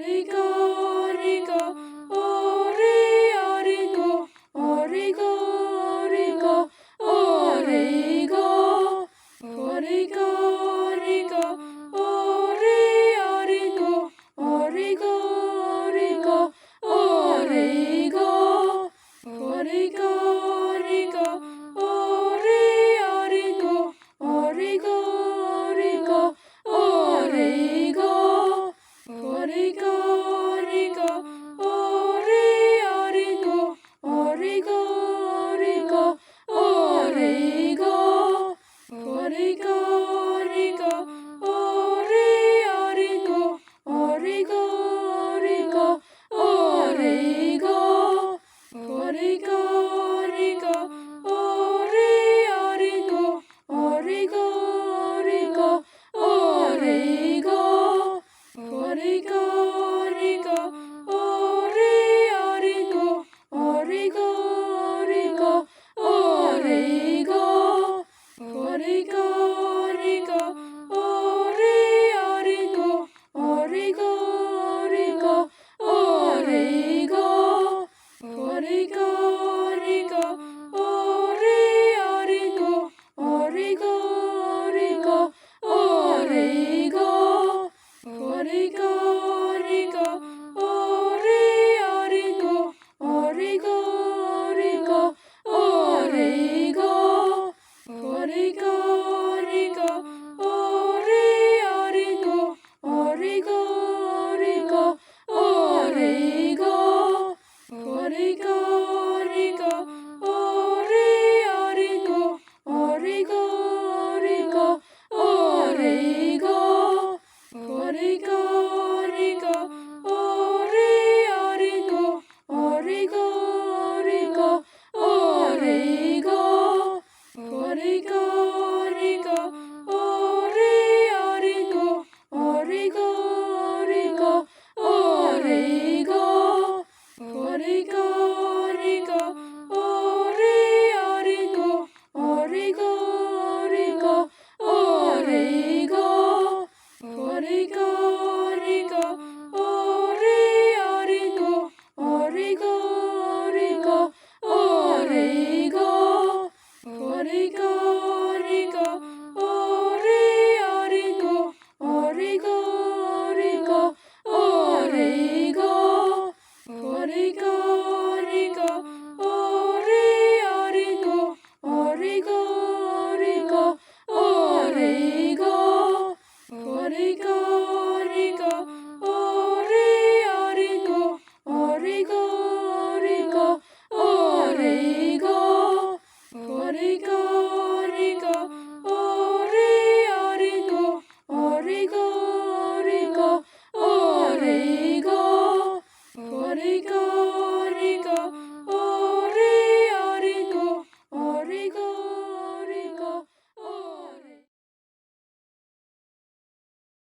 Origo, origo, ori, origo, origo, origo, origo, origo, origo, ori, origo, origo, origo, origo, origo, origo, ori, origo, origo, origo, origo, origo, origo, ori, origo, origo, origo, origo, origo, origo, ori, origo, origo, origo, origo, origo, origo, ori, origo, origo, origo, origo, origo, origo, ori, origo, origo, origo, origo, origo, origo, ori, origo, origo, origo, origo, origo, origo, ori, origo, origo, origo, origo, origo,